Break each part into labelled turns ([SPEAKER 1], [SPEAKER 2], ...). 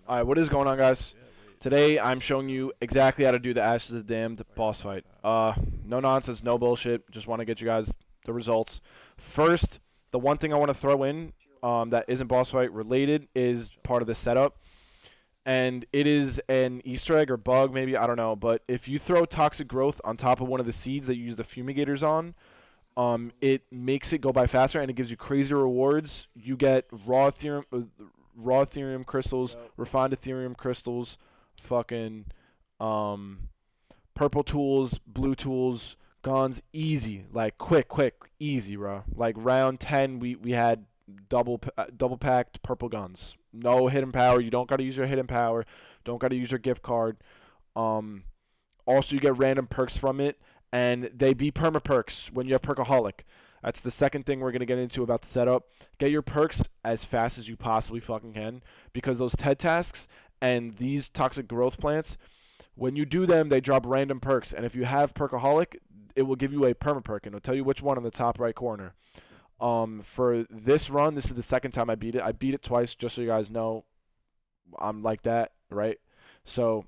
[SPEAKER 1] Alright, what is going on, guys? Today, I'm showing you exactly how to do the Ashes of the Damned boss fight. No nonsense, no bullshit. Just want to get you guys the results. First, the one thing I want to throw in that isn't boss fight related is part of the setup. And it is an Easter egg or bug, maybe, I don't know. But if you throw Toxic Growth on top of one of the seeds that you use the fumigators on, it makes it go by faster and it gives you crazy rewards. You get raw Ethereum crystals, refined Ethereum crystals, fucking um, purple tools, blue tools, guns, easy, like quick, easy, bro. Like round 10, we had double packed purple guns. No hidden power. You don't gotta use your hidden power. Don't gotta use your gift card. Um, Also, you get random perks from it, and they be perma perks when you have Perkaholic. That's the second thing we're going to get into about the setup. Get your perks as fast as you possibly fucking can, because those TED tasks and these toxic growth plants, when you do them, they drop random perks. And if you have Perkaholic, it will give you a perma perk, and it'll tell you which one on the top right corner. For this run, this is the second time I beat it. I beat it twice, just so you guys know. I'm like that, right? So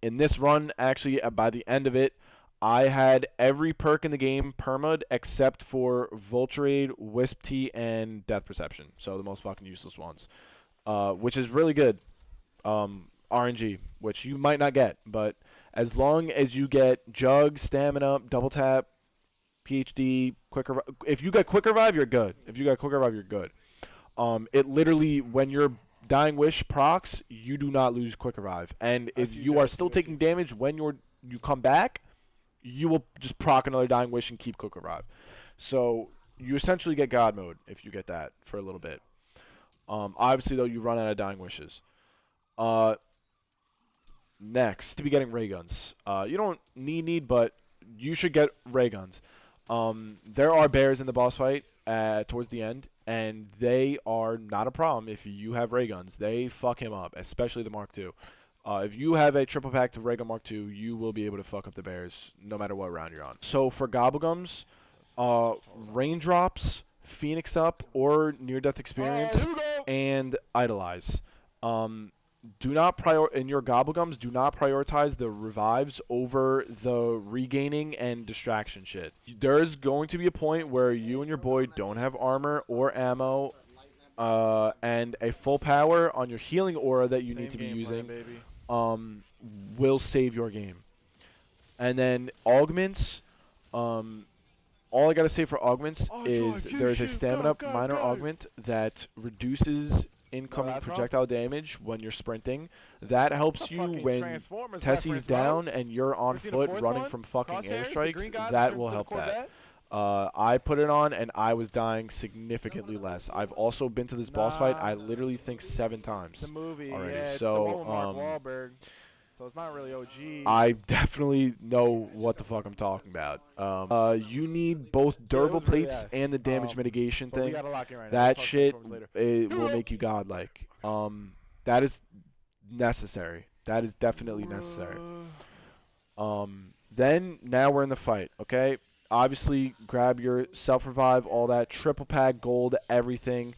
[SPEAKER 1] in this run, actually, by the end of it, I had every perk in the game perma'd except for Vulturade, Wisp Tea, and Death Perception. So the most fucking useless ones, which is really good. RNG, which you might not get, but as long as you get Jug, Stamina, Double Tap, PhD, Quicker, if you get Quick Revive, you're good. If you got Quick Revive, you're good. It literally, when you're Dying Wish procs, you do not lose Quick Revive. And if you are still taking damage when you come back, you will just proc another Dying Wish and keep Quick Revive. So you essentially get God Mode if you get that for a little bit. Obviously, though, you run out of Dying Wishes. Next, to be getting Ray Guns. You don't need, but you should get Ray Guns. There are bears in the boss fight towards the end, and they are not a problem if you have ray guns. They fuck him up, especially the Mark II. If you have a triple pack to ray gun Mark II, you will be able to fuck up the bears no matter what round you're on. So for Gobblegums, Raindrops, Phoenix Up, or Near Death Experience, and Idolize. In your Gobblegums, do not prioritize the revives over the regaining and distraction shit. There's going to be a point where you and your boy don't have armor or ammo, and a full power on your healing aura that you need to be using will save your game. And then augments, all I gotta say for augments is there's a stamina minor augment that reduces incoming projectile damage when you're sprinting. That helps you when Tessie's down and you're on foot running from fucking airstrikes. That will help that. I put it on and I was dying significantly less. I've also been to this boss fight, I literally think 7 times already.
[SPEAKER 2] So it's not really OG.
[SPEAKER 1] I definitely know what the fuck I'm talking about. You need both durable plates and the damage mitigation thing. That shit it will make you godlike. That is necessary. That is definitely necessary. Then now we're in the fight. Okay. Obviously, grab your self-revive, all that, triple pack, gold, everything.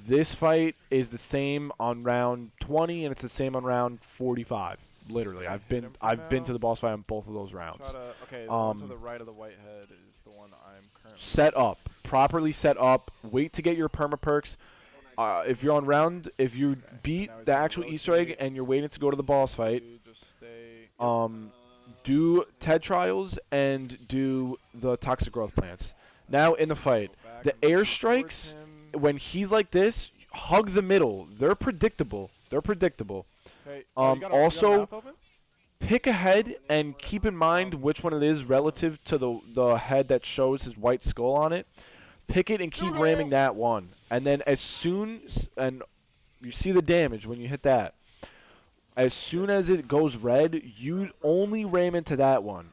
[SPEAKER 1] This fight is the same on round 20, and it's the same on round 45. Literally, I've been to the boss fight on both of those rounds.
[SPEAKER 2] Okay, the one to the right of the white head is the one I'm currently.
[SPEAKER 1] Set up, properly set up. Wait to get your perma perks. If you beat the actual Easter egg and you're waiting to go to the boss fight, do TED trials and do the toxic growth plants. Now in the fight, the airstrikes, when he's like this, hug the middle. They're predictable.
[SPEAKER 2] Okay.
[SPEAKER 1] Also, pick a head and keep in mind which one it is relative to the head that shows his white skull on it. Pick it and keep ramming that one. And then and you see the damage when you hit that. As soon as it goes red, you only ram into that one.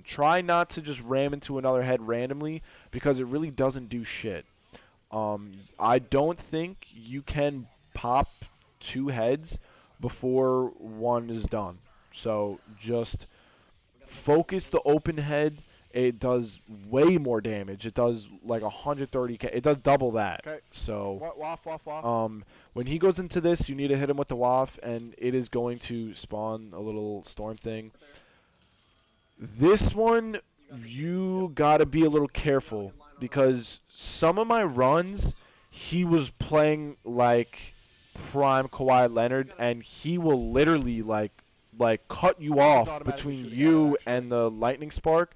[SPEAKER 1] Try not to just ram into another head randomly because it really doesn't do shit. I don't think you can pop 2 heads before one is done. So just focus the open head it does way more damage. It does like 130k. It does double that.
[SPEAKER 2] Okay.
[SPEAKER 1] So
[SPEAKER 2] Waff, waff, waff.
[SPEAKER 1] when he goes into this, you need to hit him with the waff, and it is going to spawn a little storm thing. This one, you gotta be a little careful because some of my runs, he was playing like prime Kawhi Leonard, and he will literally like cut you off
[SPEAKER 2] automatically
[SPEAKER 1] between
[SPEAKER 2] shooting
[SPEAKER 1] you
[SPEAKER 2] at it, actually.
[SPEAKER 1] and the lightning spark.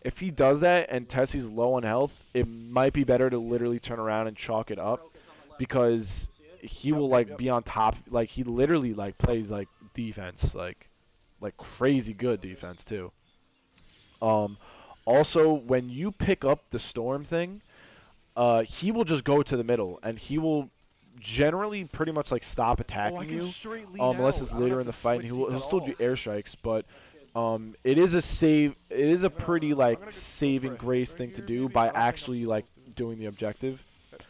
[SPEAKER 1] If he does that and Tessie's low on health, it might be better to literally turn around and chalk it up because he will like be on top. Like he literally like plays like defense, like crazy good defense too. Um, Also, when you pick up the storm thing, he will just go to the middle, and he will generally pretty much like stop
[SPEAKER 2] Oh, I
[SPEAKER 1] attacking
[SPEAKER 2] can
[SPEAKER 1] you,
[SPEAKER 2] straight lean
[SPEAKER 1] unless
[SPEAKER 2] out.
[SPEAKER 1] it's
[SPEAKER 2] I don't
[SPEAKER 1] later
[SPEAKER 2] have
[SPEAKER 1] in the
[SPEAKER 2] to
[SPEAKER 1] fight. And
[SPEAKER 2] switch
[SPEAKER 1] he'll
[SPEAKER 2] seats at
[SPEAKER 1] still do
[SPEAKER 2] all.
[SPEAKER 1] airstrikes, but it is a save. It is a pretty like
[SPEAKER 2] I'm gonna go for
[SPEAKER 1] saving
[SPEAKER 2] a
[SPEAKER 1] grace
[SPEAKER 2] hit right
[SPEAKER 1] thing to
[SPEAKER 2] here,
[SPEAKER 1] do
[SPEAKER 2] maybe.
[SPEAKER 1] by
[SPEAKER 2] I don't think I'm
[SPEAKER 1] actually like
[SPEAKER 2] supposed to.
[SPEAKER 1] doing the objective.
[SPEAKER 2] Okay.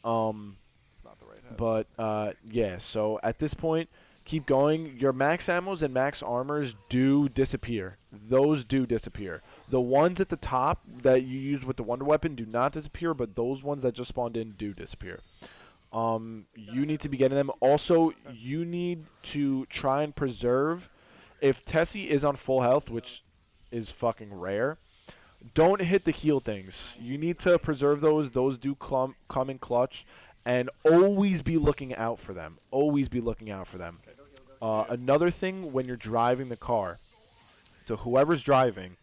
[SPEAKER 1] Um,
[SPEAKER 2] It's not the right head.
[SPEAKER 1] but yeah. So at this point, keep going. Your max ammos and max armors do disappear. Those do disappear. The ones at the top that you used with the wonder weapon do not disappear, but those ones that just spawned in do disappear. You need to be getting them. Also, you need to try and preserve. If Tessie is on full health, which is fucking rare, don't hit the heal things. You need to preserve those. Those do come in clutch, and always be looking out for them. Always be looking out for them. Another thing when you're driving the car, to whoever's driving,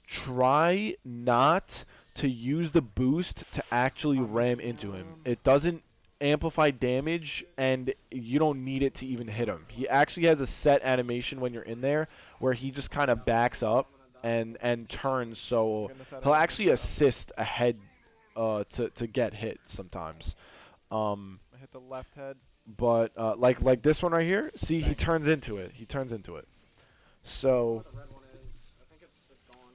[SPEAKER 1] try not to use the boost to actually ram into him. It doesn't amplify damage, and you don't need it to even hit him. He actually has a set animation when you're in there where he just kind of backs up and turns, so he'll actually assist ahead to get hit sometimes.
[SPEAKER 2] I hit the left head.
[SPEAKER 1] But like this one right here, see, he turns into it. He turns into it. So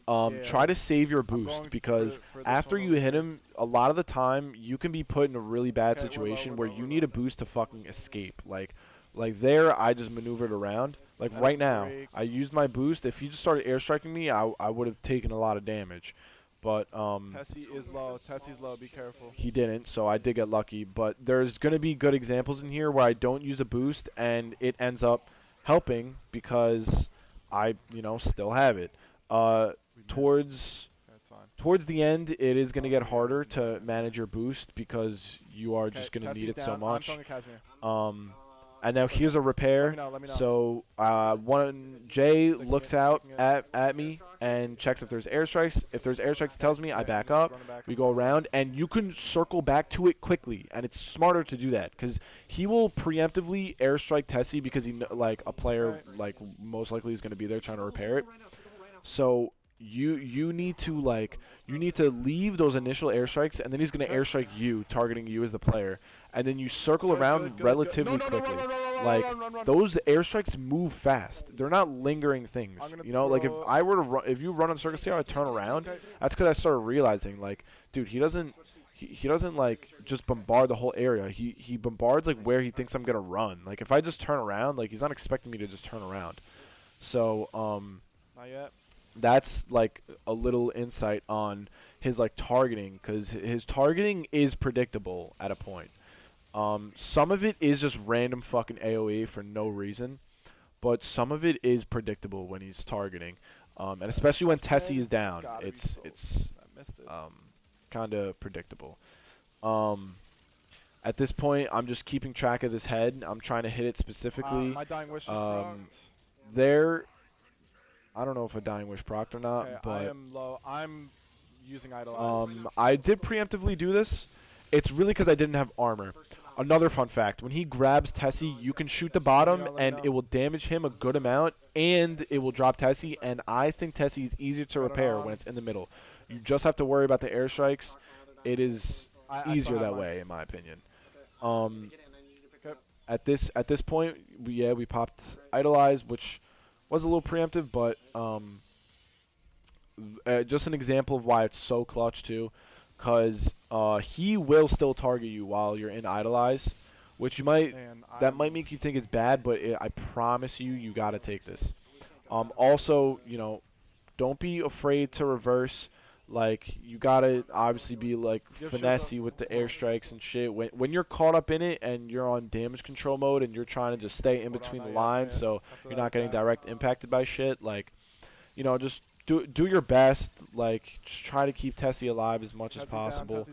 [SPEAKER 2] Yeah.
[SPEAKER 1] try to save your
[SPEAKER 2] I'm going
[SPEAKER 1] boost
[SPEAKER 2] for
[SPEAKER 1] because
[SPEAKER 2] for this
[SPEAKER 1] after
[SPEAKER 2] one
[SPEAKER 1] you
[SPEAKER 2] over
[SPEAKER 1] hit
[SPEAKER 2] here.
[SPEAKER 1] him, a lot of the time you can be put in a really bad
[SPEAKER 2] Okay, we're low,
[SPEAKER 1] situation
[SPEAKER 2] we're
[SPEAKER 1] where
[SPEAKER 2] low,
[SPEAKER 1] you
[SPEAKER 2] we're
[SPEAKER 1] need
[SPEAKER 2] low.
[SPEAKER 1] a boost to fucking escape. Like there, I just maneuvered around. Like
[SPEAKER 2] That's
[SPEAKER 1] right now,
[SPEAKER 2] break.
[SPEAKER 1] I used my boost. If he just started airstriking me, I would have taken a lot of damage. But
[SPEAKER 2] Tessie is low. Tessie's low. Be careful.
[SPEAKER 1] he didn't, so I did get lucky. But there's going to be good examples in here where I don't use a boost and it ends up helping because I, still have it.
[SPEAKER 2] We missed.
[SPEAKER 1] Towards
[SPEAKER 2] That's fine.
[SPEAKER 1] towards the end, it is going to get harder to manage your boost because you are
[SPEAKER 2] Okay,
[SPEAKER 1] just going to need
[SPEAKER 2] Tessie's
[SPEAKER 1] it so
[SPEAKER 2] down.
[SPEAKER 1] much.
[SPEAKER 2] I'm throwing a Casimir.
[SPEAKER 1] And now here's a
[SPEAKER 2] Let
[SPEAKER 1] repair.
[SPEAKER 2] me know. Let me know.
[SPEAKER 1] So Jay
[SPEAKER 2] Sticking
[SPEAKER 1] looks
[SPEAKER 2] it,
[SPEAKER 1] out
[SPEAKER 2] sticking it.
[SPEAKER 1] at me and checks if there's airstrikes. If there's airstrikes, it tells me. I
[SPEAKER 2] Okay,
[SPEAKER 1] back
[SPEAKER 2] I'm just
[SPEAKER 1] up.
[SPEAKER 2] running back.
[SPEAKER 1] We go around, and you can circle back to it quickly, and it's smarter to do that because he will preemptively airstrike Tessie because like a player
[SPEAKER 2] Okay.
[SPEAKER 1] like most likely is going to be there trying to repair it. So you need to leave those initial airstrikes, and then he's going to
[SPEAKER 2] Okay.
[SPEAKER 1] airstrike you, targeting you as the player, and then you circle
[SPEAKER 2] Good,
[SPEAKER 1] around
[SPEAKER 2] good, good,
[SPEAKER 1] relatively
[SPEAKER 2] good. No,
[SPEAKER 1] quickly.
[SPEAKER 2] run,
[SPEAKER 1] Like
[SPEAKER 2] run.
[SPEAKER 1] those airstrikes move fast. They're not lingering things.
[SPEAKER 2] I'm gonna
[SPEAKER 1] Like if
[SPEAKER 2] throw-
[SPEAKER 1] I were to if you run on circus here, I turn around.
[SPEAKER 2] Okay.
[SPEAKER 1] That's because I started realizing like, dude, he doesn't like just bombard the whole area. He bombards like where he thinks I'm gonna run. Like if I just turn around, like he's not expecting me to just turn around. So
[SPEAKER 2] Not yet.
[SPEAKER 1] that's like a little insight on his like targeting, because his targeting is predictable at a point. Some of it is just random fucking AoE for no reason, but some of it is predictable when he's targeting, and especially when Tessie is down,
[SPEAKER 2] gotta be
[SPEAKER 1] it's
[SPEAKER 2] close. I missed it.
[SPEAKER 1] kind of predictable. At this point, I'm just keeping track of this head. I'm trying to hit it specifically.
[SPEAKER 2] My dying wish is
[SPEAKER 1] um,
[SPEAKER 2] procced.
[SPEAKER 1] There, I don't know if a dying wish procced or not,
[SPEAKER 2] Okay, I
[SPEAKER 1] but
[SPEAKER 2] am low. I'm using idolize.
[SPEAKER 1] I did preemptively do this. It's really because I didn't have armor. Another fun fact, when he grabs Tessie, you can shoot the bottom,
[SPEAKER 2] let me
[SPEAKER 1] and
[SPEAKER 2] know.
[SPEAKER 1] it will damage him a good amount, and it will drop Tessie, and I think Tessie is easier to
[SPEAKER 2] Put it
[SPEAKER 1] repair
[SPEAKER 2] on.
[SPEAKER 1] when it's in the middle. You just have to worry about the airstrikes. It is
[SPEAKER 2] I still
[SPEAKER 1] easier
[SPEAKER 2] have
[SPEAKER 1] that
[SPEAKER 2] mine.
[SPEAKER 1] way, in my opinion.
[SPEAKER 2] Okay.
[SPEAKER 1] At this point, we popped idolize, which was a little preemptive, but just an example of why it's so clutch too, because he will still target you while you're in idolize, which
[SPEAKER 2] And
[SPEAKER 1] that might make you think it's bad, but I promise you, you gotta take this. Also, don't be afraid to reverse. Like, you gotta obviously be like finessey with the airstrikes and shit. When you're caught up in it and you're on damage control mode and you're trying to just stay in between the lines, so you're not getting direct impacted by shit. Like, you know, just do your best. Like, just try to keep Tessie alive as much as possible.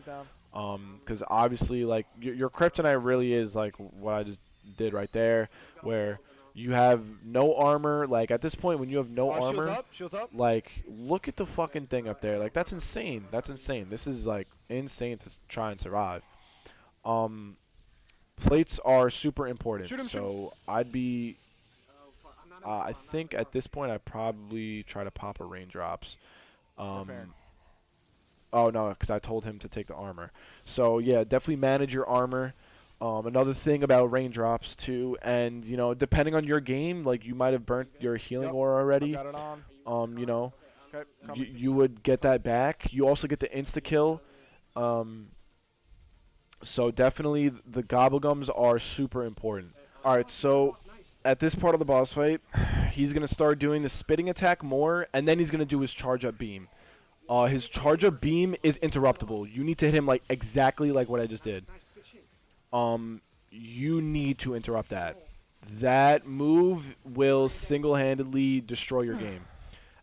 [SPEAKER 1] Because obviously, like, your kryptonite really is like what I just did right there, where you have no armor. Like, at this point, when you have no armor,
[SPEAKER 2] Shields up.
[SPEAKER 1] like, look at the fucking thing up there. Like, that's insane. That's insane. This is, like, insane to try and survive. Plates are super important. So I'd be... I think at this point I'd probably try to pop a raindrops. Oh, no, because I told him to take the armor. So, yeah, definitely manage your armor. Another thing about raindrops, too, and, you know, depending on your game, like, you might have burnt your healing ore already.
[SPEAKER 2] Got it on.
[SPEAKER 1] You know, you would get that back. You also get the insta-kill. So, definitely, the gobblegums are super important. Alright, so, at this part of the boss fight, he's going to start doing the spitting attack more, and then he's going to do his charge-up beam. His charge-up beam is interruptible. You need to hit him like exactly like what I just did. You need to interrupt that. That move will single-handedly destroy your game.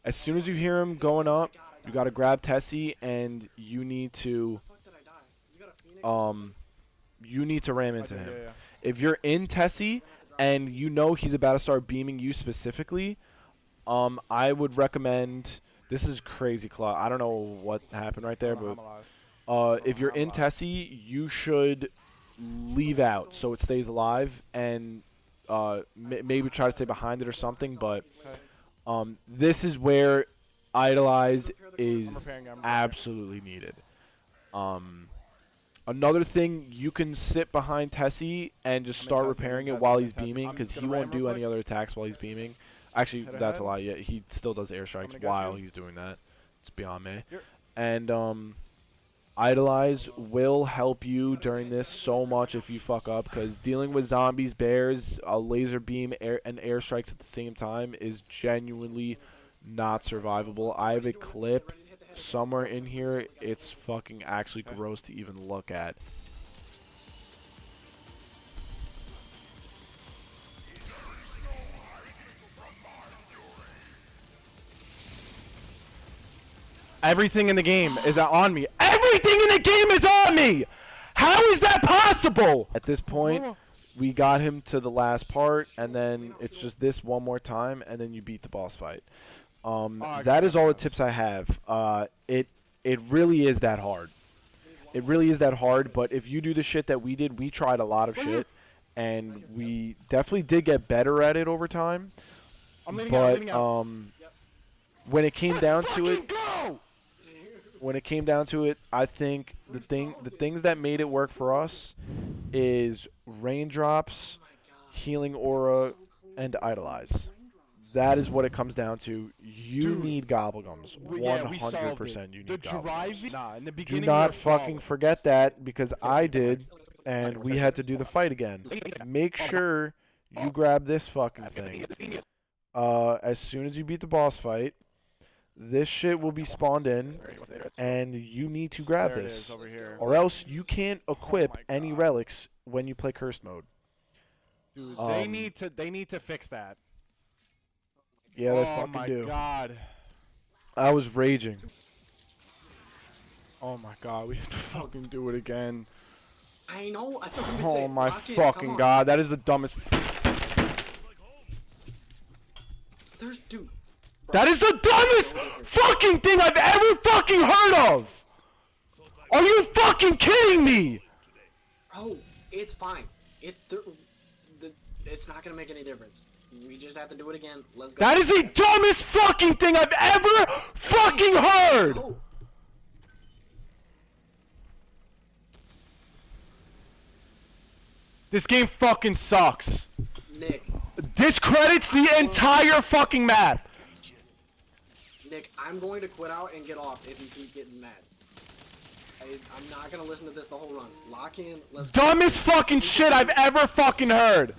[SPEAKER 1] As soon as you hear him going up, you gotta grab Tessie and you need to ram into him. If you're in Tessie and you know he's about to start beaming you specifically, I would recommend. This is crazy, Claw. I don't know what happened right there, but if you're in Tessie, you should leave out so it stays alive, and maybe try to stay behind it or something. But this is where Idolize is absolutely needed. Another thing, you can sit behind Tessie and just start repairing it while he's beaming, because he won't do any other attacks while he's beaming. Actually, that's a lie. Yeah, he still does airstrikes while he's doing that. It's beyond me. And Idolize will help you during this so much if you fuck up, because dealing with zombies, bears, a laser beam, and airstrikes at the same time is genuinely not survivable. I have a clip somewhere in here. It's fucking actually gross to even look at. Everything in the game is on me. Everything in the game is on me! How is that possible? At this point, we got him to the last part, and then it's just this one more time, and then you beat the boss fight. That is all the tips I have. It really is that hard. It really is that hard, but if you do the shit that we did, we tried a lot of shit, and we definitely did get better at it over time. But when it came down to it, I think the things that made it work for us is raindrops, healing aura, and idolize. That is what it comes down to. You need gobblegums. 100% you need gobblegums. Do not fucking forget that, because I did, and we had to do the fight again. Make sure you grab this fucking thing. As soon as you beat the boss fight, this shit will be spawned in, and you need to grab this, or else you can't equip any relics when you play cursed mode.
[SPEAKER 2] Dude, they need to fix that.
[SPEAKER 1] Yeah, they fucking do.
[SPEAKER 2] Oh my god.
[SPEAKER 1] I was raging. Oh my god, we have to fucking do it again.
[SPEAKER 3] I know. I told him to
[SPEAKER 1] Oh my fucking god, that is the dumbest.
[SPEAKER 3] Dude.
[SPEAKER 1] That is the dumbest fucking thing I've ever fucking heard of! Are you fucking kidding me?
[SPEAKER 3] Bro, it's fine. It's not gonna make any difference. We just have to do it again. Let's go.
[SPEAKER 1] That is the dumbest fucking thing I've ever fucking heard!
[SPEAKER 3] Go.
[SPEAKER 1] This game fucking sucks.
[SPEAKER 3] Nick.
[SPEAKER 1] Discredits the entire fucking map.
[SPEAKER 3] Nick, I'm going to quit out and get off if you keep getting mad. I'm not gonna listen to this the whole run. Lock in. Let's go.
[SPEAKER 1] Dumbest fucking shit I've ever fucking heard.